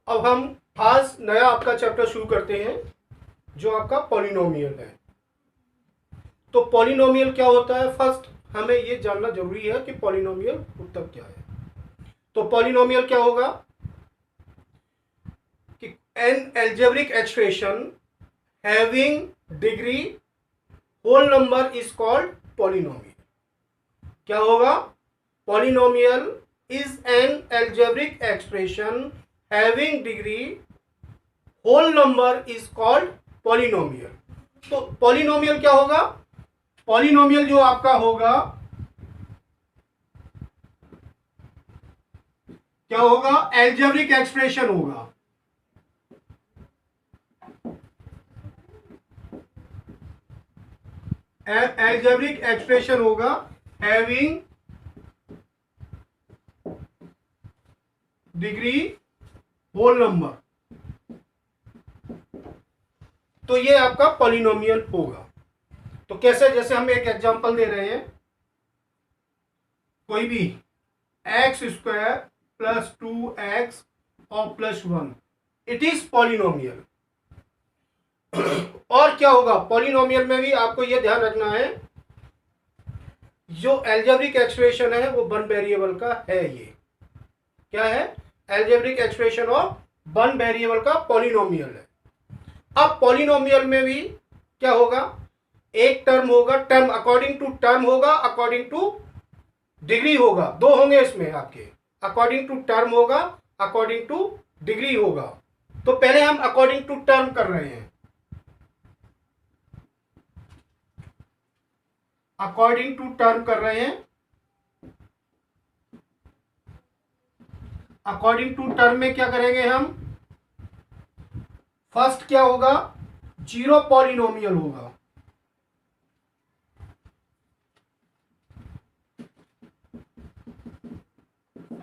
अब हम आज नया आपका चैप्टर शुरू करते हैं जो आपका पॉलिनोमियल है। तो पॉलिनोमियल क्या होता है, फर्स्ट हमें ये जानना जरूरी है कि पॉलिनोमियल होता क्या है। तो पॉलिनोमियल क्या होगा कि an algebraic expression having degree whole number is called polynomial. क्या होगा, polynomial is an algebraic expression having degree whole number is called polynomial. तो पॉलिनोमियल क्या होगा, पॉलिनोमियल जो आपका होगा क्या होगा, एल्जेब्रिक एक्सप्रेशन होगा। एल्जेब्रिक एक्सप्रेशन होगा हैविंग डिग्री होल नंबर। तो ये आपका पॉलिनोमियल होगा। तो कैसे, जैसे हम एक एग्जांपल दे रहे हैं, कोई भी एक्स स्क्वायर प्लस 2x और प्लस 1, इट इज पॉलिनोमियल। और क्या होगा, पॉलिनोमियल में भी आपको यह ध्यान रखना है जो एल्जेब्रिक एक्सप्रेशन है वो वन वेरिएबल का है। ये क्या है, algebraic expression of one variable का पॉलिनोमियल है। अब पॉलिनोमियल में भी क्या होगा, एक टर्म होगा, टर्म अकॉर्डिंग टू टर्म होगा, अकॉर्डिंग टू डिग्री होगा, दो होंगे इसमें आपके, अकॉर्डिंग टू टर्म होगा, अकॉर्डिंग टू डिग्री होगा। तो पहले हम अकॉर्डिंग टू टर्म कर रहे हैं, अकॉर्डिंग टू टर्म कर रहे हैं। अकॉर्डिंग टू टर्म में क्या करेंगे हम, फर्स्ट क्या होगा, जीरो पॉलिनोमियल होगा।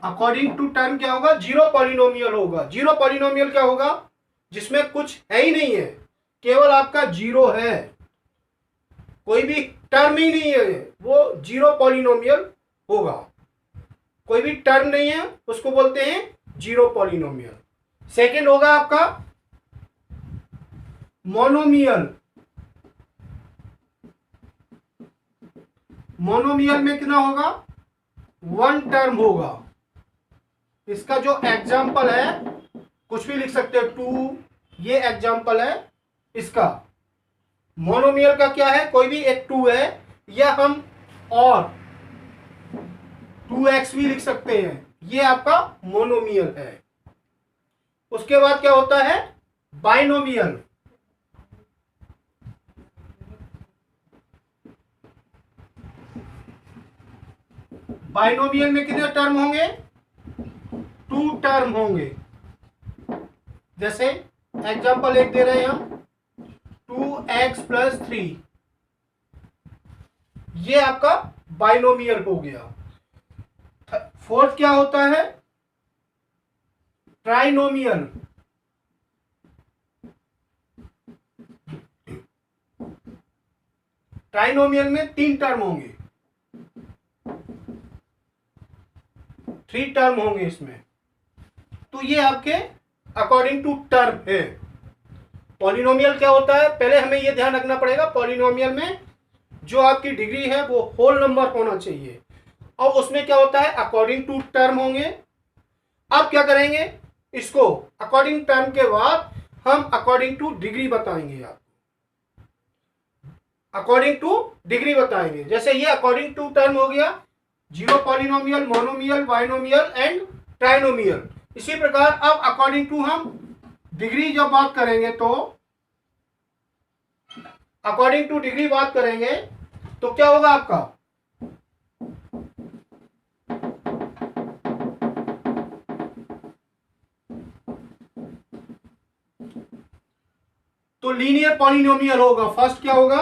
अकॉर्डिंग टू टर्म क्या होगा, जीरो पॉलिनोमियल होगा। जीरो पॉलिनोमियल क्या होगा, जिसमें कुछ है ही नहीं है, केवल आपका जीरो है, कोई भी टर्म ही नहीं है, वो जीरो पॉलिनोमियल होगा। कोई भी टर्म नहीं है उसको बोलते हैं जीरो पॉलिनोमियल। सेकंड होगा आपका मोनोमियल। मोनोमियल में कितना होगा, वन टर्म होगा। इसका जो एग्जाम्पल है, कुछ भी लिख सकते हो, टू, ये एग्जाम्पल है इसका। मोनोमियल का क्या है, कोई भी एक टू है, या हम और 2x भी लिख सकते हैं, ये आपका मोनोमियल है। उसके बाद क्या होता है, बाइनोमियल। बाइनोमियल में कितने टर्म होंगे, टू टर्म होंगे। जैसे एग्जांपल एक दे रहे हैं हम, 2x प्लस 3, ये आपका बाइनोमियल हो गया। फोर्थ क्या होता है, ट्राइनोमियल। ट्राइनोमियल में तीन टर्म होंगे, थ्री टर्म होंगे इसमें। तो ये आपके अकॉर्डिंग टू टर्म है। पॉलिनोमियल क्या होता है, पहले हमें यह ध्यान रखना पड़ेगा, पॉलिनोमियल में जो आपकी डिग्री है वो होल नंबर होना चाहिए। और उसमें क्या होता है, अकॉर्डिंग टू टर्म होंगे। अब क्या करेंगे, इसको अकॉर्डिंग टर्म के बाद हम अकॉर्डिंग टू डिग्री बताएंगे। आप अकॉर्डिंग टू डिग्री बताएंगे। जैसे ये अकॉर्डिंग टू टर्म हो गया, zero polynomial, monomial, binomial and trinomial. इसी प्रकार अब अकॉर्डिंग टू हम डिग्री जब बात करेंगे, तो अकॉर्डिंग टू डिग्री बात करेंगे तो क्या होगा आपका, तो लीनियर पॉलिनोमियल होगा। फर्स्ट क्या होगा,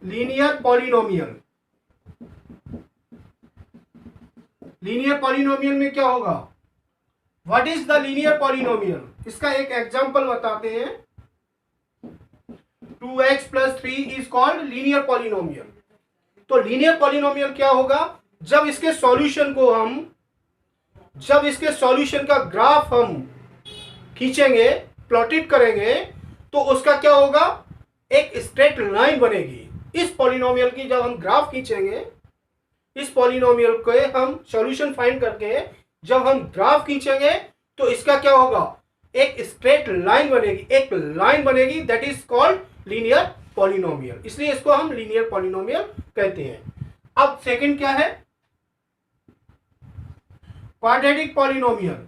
लीनियर पॉलिनोमियल। लीनियर पॉलिनोमियल में क्या होगा, what is the linear polynomial. इसका एक एग्जांपल बताते हैं, 2x plus 3 is called linear polynomial. तो लीनियर पॉलिनोमियल क्या होगा, जब इसके सॉल्यूशन को हम जब इसके सॉल्यूशन का ग्राफ हम खींचेंगे, प्लॉटेड करेंगे, तो उसका क्या होगा, एक स्ट्रेट लाइन बनेगी। इस पॉलिनोमियल की जब हम ग्राफ खींचेंगे, इस पॉलिनोमियल के हम सॉल्यूशन फाइंड करके जब हम ग्राफ खींचेंगे, तो इसका क्या होगा, एक स्ट्रेट लाइन बनेगी, एक लाइन बनेगी, that is called linear polynomial. इसलिए इसको हम लीनियर पॉलिनोमियल कहते हैं। अब सेकंड क्या है, क्वाड्रेटिक पॉलिनोमियल।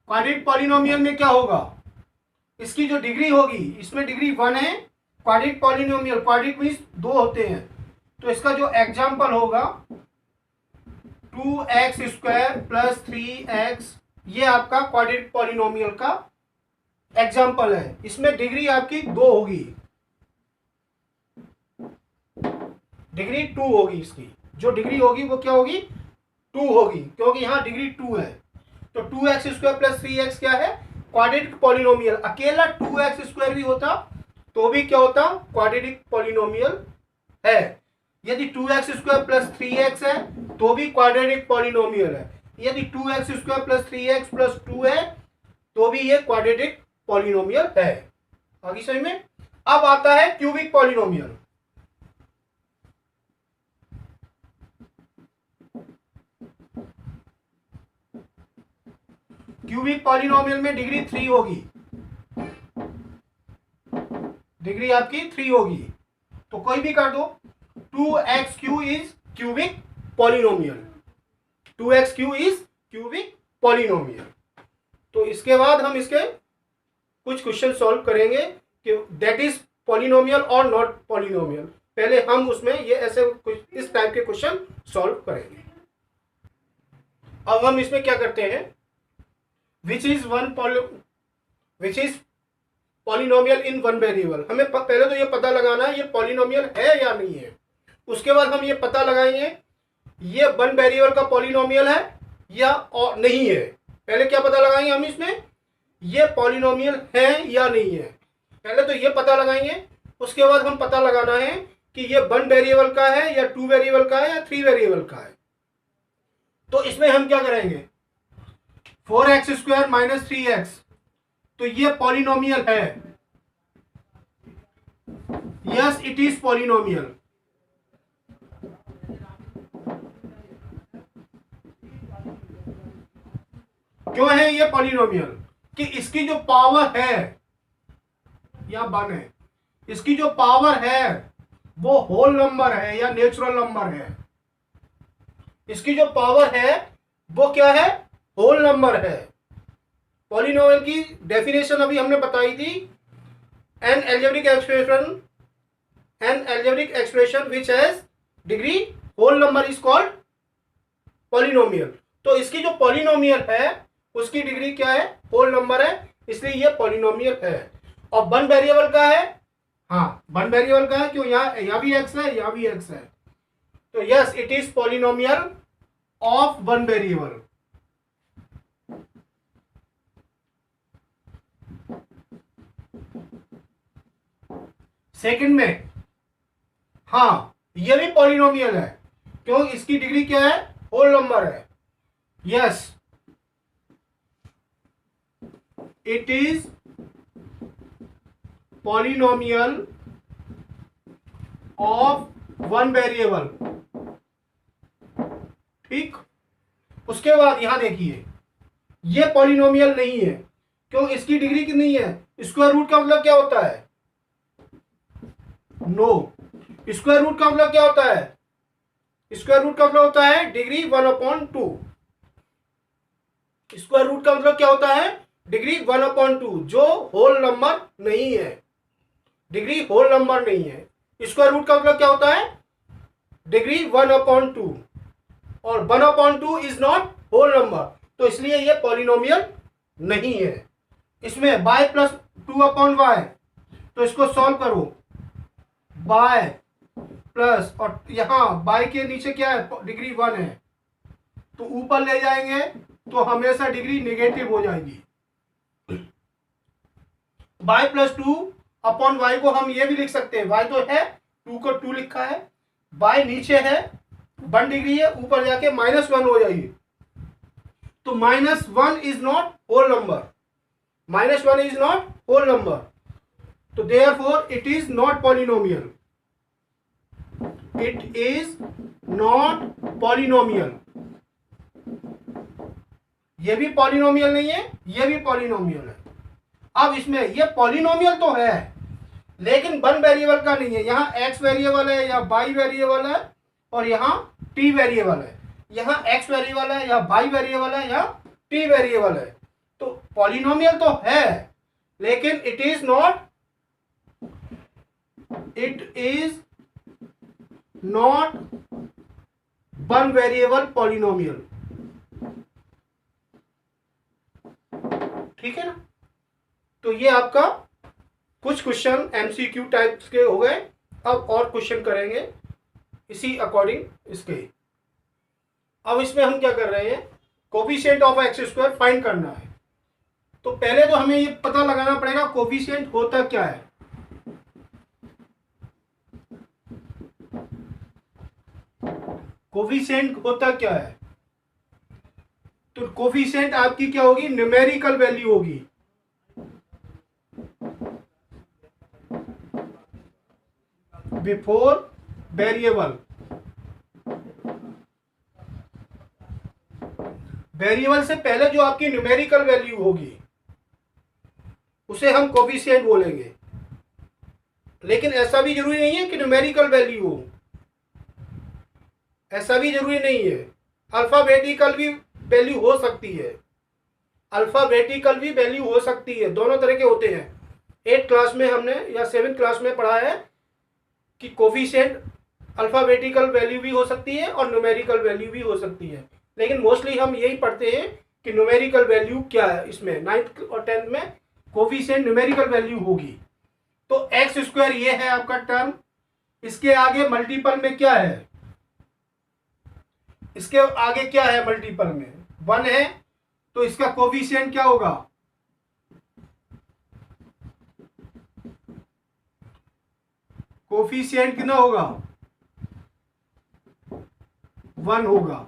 क्वाड्रेटिक पॉलिनोमियल में क्या होगा, इसकी जो डिग्री होगी, इसमें डिग्री 1 है। क्वाड्रेटिक पॉलिनोमियल, क्वाड्रेटिक मींस 2 होते हैं, तो इसका जो एग्जाम्पल होगा 2x² प्लस 3x, ये आपका क्वाड्रेटिक पॉलिनोमियल का एग्जाम्पल है। इसमें डिग्री आपकी 2 होगी, डिग्री 2 होगी। इसकी जो डिग्री होगी वो क्या होगी, 2 होगी, क्योंकि यहां डिग्री 2 है। तो 2x² प्लस 3x क्या है, क्वाड्रेटिक पॉलिनोमियल। अकेला 2x² भी होता तो भी क्या होता, क्वाड्रेटिक पॉलिनोमियल है। यदि 2x² प्लस 3x है तो भी क्वाड्रेटिक पॉलिनोमियल है। यदि 2x² प्लस 3x प्लस 2 है तो भी ये क्वाड्रेटिक पॉलिनोमियल है। आगे समझ में। अब आता है क्यूबिक पॉलिनोमियल। क्यूबिक पॉलिनोमियल में डिग्री 3 होगी, डिग्री आपकी 3 होगी, तो कोई भी कर दो। 2x³ is cubic polynomial, 2x³ is cubic polynomial. तो इसके बाद हम इसके कुछ क्वेश्चन सॉल्व करेंगे कि दैट इज पॉलिनोमियल और नॉट पॉलिनोमियल। पहले हम उसमें ये ऐसे कुछ इस टाइप के क्वेश्चन सॉल्व करेंगे। अब हम इसमें क्या करते हैं, which is polynomial in one variable. हमें पहले तो ये पता लगाना है ये पॉलिनोमियल है या नहीं है। उसके बाद हम ये पता लगाएंगे ये वन वेरिएबल का पॉलिनोमियल है या और नहीं है। पहले क्या पता लगाएंगे हम इसमें, ये पॉलिनोमियल है या नहीं है। पहले तो ये पता लगाएंगे, उसके बाद हम पता लगाना है कि ये वन वेरिएबल का है या 2 वेरिएबल का है या 3 वेरिएबल का है। तो इसमें हम क्या करेंगे, 4x² माइनस 3x, तो ये पॉलिनोमियल है। Yes it is polynomial. क्यों है ये पॉलिनोमियल, कि इसकी जो पावर है या 1 है, इसकी जो पावर है वो होल नंबर है या नेचुरल नंबर है। इसकी जो पावर है वो क्या है, होल नंबर है। पॉलिनोमियल की डेफिनेशन अभी हमने बताई थी, an algebraic expression which has degree whole number is called polynomial. तो इसकी जो पॉलिनोमियल है उसकी डिग्री क्या है, होल नंबर है, इसलिए ये पॉलिनोमियल है। और वन वेरिएबल का है, हाँ वन वेरिएबल का है, क्यों, यहाँ भी x है, यहाँ भी x है। तो yes it is polynomial of one variable. Second में, हाँ ये भी पॉलिनोमियल है, क्यों, इसकी डिग्री क्या है, होल नंबर है। Yes it is polynomial of one variable. ठीक, उसके बाद यहां देखिए ये पॉलिनोमियल नहीं है, क्यों, इसकी डिग्री कितनी है, स्क्वायर रूट का मतलब क्या होता है, नो। स्क्वायर रूट का मतलब क्या होता है, स्क्वायर रूट का मतलब होता है डिग्री 1/2। स्क्वायर रूट का मतलब क्या होता है, डिग्री 1/2, जो होल नंबर नहीं है, डिग्री होल नंबर नहीं है। स्क्वायर रूट का मतलब क्या होता है, डिग्री 1/2, और 1/2 इज नॉट होल नंबर, तो इसलिए ये पॉलिनोमियल नहीं है। इसमें y प्लस 2/y, तो इसको सॉल्व करो, y प्लस, और यहां y के नीचे क्या है, डिग्री 1 है, तो ऊपर ले जाएंगे तो हमेशा डिग्री नेगेटिव हो जाएगी। y प्लस 2 अपॉन वाई को हम ये भी लिख सकते हैं, वाई तो है, 2 को 2 लिखा है, वाई नीचे है 1 डिग्री है, ऊपर जाके -1 हो जाएगी, तो -1 is not whole number, -1 is not whole number, तो therefore it is not polynomial, it is not polynomial. ये भी पॉलिनोमियल नहीं है, ये भी पॉलिनोमियल है। अब इसमें ये पॉलिनोमियल तो है लेकिन वन वेरिएबल का नहीं है, यहाँ एक्स वेरिएबल है या वाई वेरिएबल है और यहाँ टी वेरिएबल है, यहाँ एक्स वेरिएबल है या वाई वेरिएबल है या टी वेरिएबल है, तो पॉलिनोमियल तो है लेकिन it is not one variable polynomial, ठीक है ना। तो ये आपका कुछ क्वेश्चन एमसीक्यू टाइप्स के हो गए। अब और क्वेश्चन करेंगे इसी अकॉर्डिंग इसके। अब इसमें हम क्या कर रहे हैं, coefficient of x square find करना है। तो पहले तो हमें ये पता लगाना पड़ेगा कोफिशिएंट होता क्या है। कोफिशिएंट होता क्या है, तो कोफिशिएंट आपकी क्या होगी, न्यूमेरिकल वैल्यू होगी। बिफोर वेरिएबल, वेरिएबल से पहले जो आपकी न्यूमेरिकल वैल्यू होगी उसे हम कोफिशिएंट बोलेंगे। लेकिन ऐसा भी जरूरी नहीं है कि न्यूमेरिकल वैल्यू हो, ऐसा भी जरूरी नहीं है। अल्फाबेटिकल भी वैल्यू हो सकती है, अल्फाबेटिकल भी वैल्यू हो सकती है, दोनों तरह के होते हैं। 8th क्लास में हमने या 7th क्लास में पढ़ा है कि कोफिशिएंट अल्फाबेटिकल वैल्यू भी हो सकती है और न्यूमेरिकल वैल्यू भी हो सकती है, लेकिन मोस्टली हम यही पढ़ते हैं कि न्यूमेरिकल वैल्यू क्या है। इसमें 9th और 10th में कोफिशिएंट न्यूमेरिकल वैल्यू होगी। तो एक्स स्क्वायर ये है आपका टर्म, इसके आगे मल्टीपल में क्या है, इसके आगे क्या है मल्टीपल में 1 है, तो इसका कोफिशिएंट क्या होगा, कोफिशिएंट कितना होगा, 1 होगा।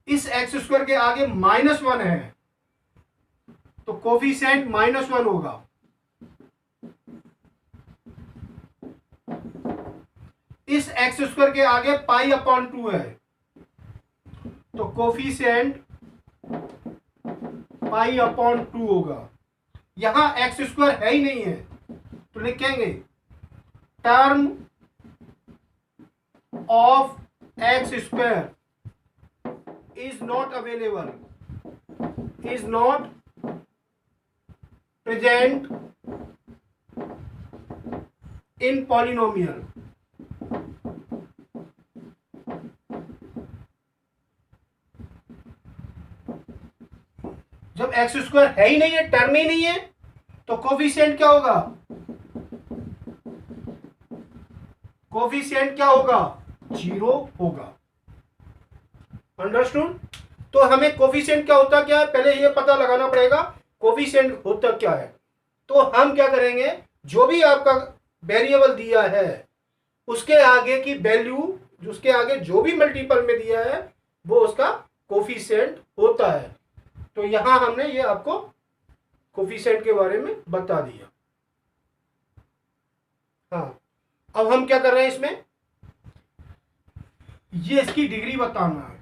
इस एक्स स्क्वायर के आगे -1 है तो कोफिशिएंट -1 होगा। इस एक्स स्क्वायर के आगे π/2 है तो कोफिशिएंट π/2 होगा। यहां एक्स स्क्वायर है ही नहीं है तो लिखेंगे term of x square is not available, is not present in polynomial। जब एक्स स्क्वायर है ही नहीं है, टर्म ही नहीं है, तो कोफिशिएंट क्या होगा, कोफिशिएंट क्या होगा, 0 होगा। अंडरस्टूड। तो हमें कोफिशिएंट क्या होता क्या है पहले ये पता लगाना पड़ेगा, कोफिशिएंट होता क्या है। तो हम क्या करेंगे, जो भी आपका वेरिएबल दिया है उसके आगे की वैल्यू, उसके आगे जो भी मल्टीपल में दिया है वो उसका कोफिशिएंट होता है। तो यहां हमने ये आपको कोफिशिएंट के बारे में बता दिया। हाँ, अब हम क्या कर रहे हैं इसमें, ये इसकी डिग्री बताना है।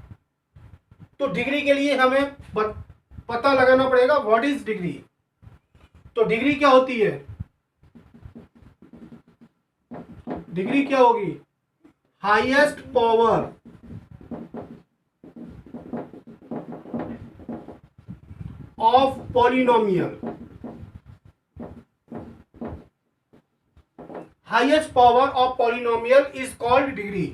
तो डिग्री के लिए हमें पता लगाना पड़ेगा व्हाट इज डिग्री। तो डिग्री क्या होती है, डिग्री क्या होगी, highest power of polynomial. Highest power of polynomial is called degree.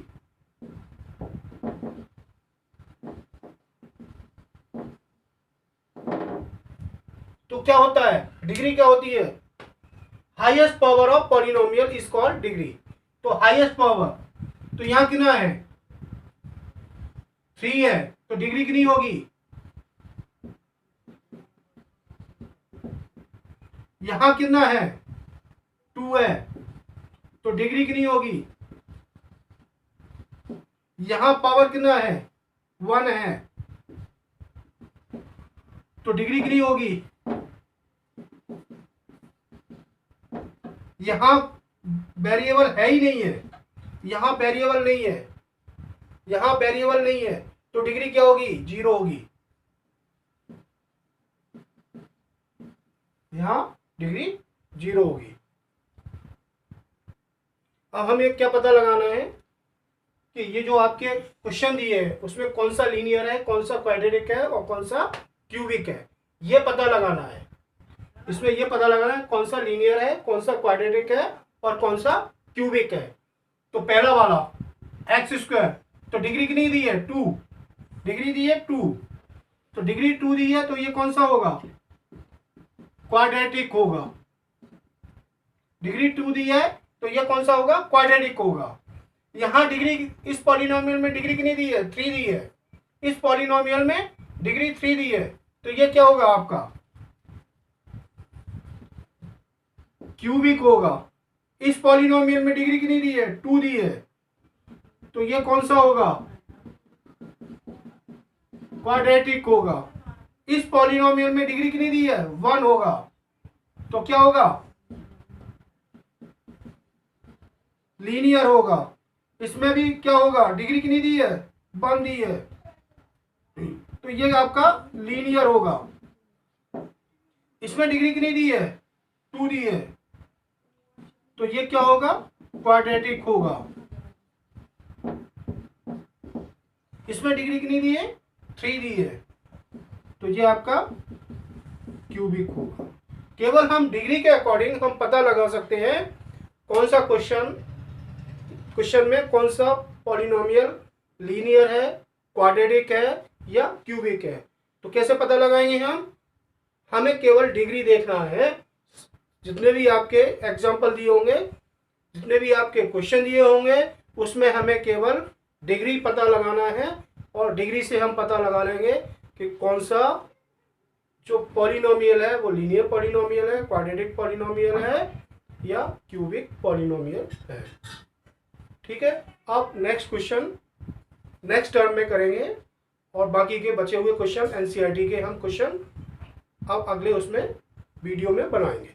तो क्या होता है, डिग्री क्या होती है, highest power of polynomial is called degree. तो हाईएस्ट पावर, तो यहां कितना है, 3 है, तो डिग्री कितनी होगी, यहां कितना है, 2 है तो डिग्री कितनी होगी, यहां पावर कितना है 1 है तो डिग्री कितनी होगी, यहां वेरिएबल है ही नहीं है, यहां वेरिएबल नहीं है, यहां वेरिएबल नहीं है तो डिग्री क्या होगी 0 होगी, यहां डिग्री 0 होगी। अब हमें क्या पता लगाना है कि ये जो आपके क्वेश्चन दिए हैं उसमें कौन सा लीनियर है, कौन सा क्वाड्रेटिक है और कौन सा क्यूबिक है, ये पता लगाना है। इसमें ये पता लगाना है कौन सा लीनियर है, कौन सा क्वाड्रेटिक है और कौन सा क्यूबिक है। तो पहला वाला एक्स स्क्वायर, तो डिग्री कितनी दी है 2, डिग्री दी है 2, तो डिग्री 2 दी है तो ये कौन सा होगा, क्वाड्रेटिक होगा। डिग्री 2 दी है तो ये कौन सा होगा, क्वाड्रेटिक होगा। यहां डिग्री, इस पॉलिनोमियल में डिग्री कितनी दी है 3 दी है, इस पॉलिनोमियल में डिग्री 3 दी है तो ये क्या होगा आपका क्यूबिक होगा। इस पॉलिनोमियल में डिग्री कितनी दी है 2 दी है तो ये कौन सा होगा, क्वाड्रेटिक होगा। इस पॉलिनोमियल में डिग्री कितनी दी है 1 होगा तो क्या होगा, लीनियर होगा। इसमें भी क्या होगा, डिग्री कितनी दी है 1 दी है तो ये आपका लीनियर होगा। इसमें डिग्री कितनी दी है 2 दी है तो ये क्या होगा, क्वाड्रेटिक होगा। इसमें डिग्री कितनी दी है 3 दी है तो ये आपका क्यूबिक होगा। केवल हम डिग्री के अकॉर्डिंग हम पता लगा सकते हैं कौन सा क्वेश्चन में कौन सा पॉलिनोमियल लीनियर है, क्वाड्रेटिक है या क्यूबिक है। तो कैसे पता लगाएंगे हम, हमें केवल डिग्री देखना है। जितने भी आपके एग्जाम्पल दिए होंगे, जितने भी आपके क्वेश्चन दिए होंगे उसमें हमें केवल डिग्री पता लगाना है और डिग्री से हम पता लगा लेंगे कि कौन सा जो पॉलिनोमियल है वो लीनियर पॉलिनोमियल है, क्वाड्रेटिक पॉलिनोमियल है या क्यूबिक पॉलिनोमियल है। ठीक है, अब नेक्स्ट क्वेश्चन नेक्स्ट टर्म में करेंगे और बाकी के बचे हुए क्वेश्चन एनसीईआरटी के हम क्वेश्चन अब अगले उसमें वीडियो में बनाएंगे।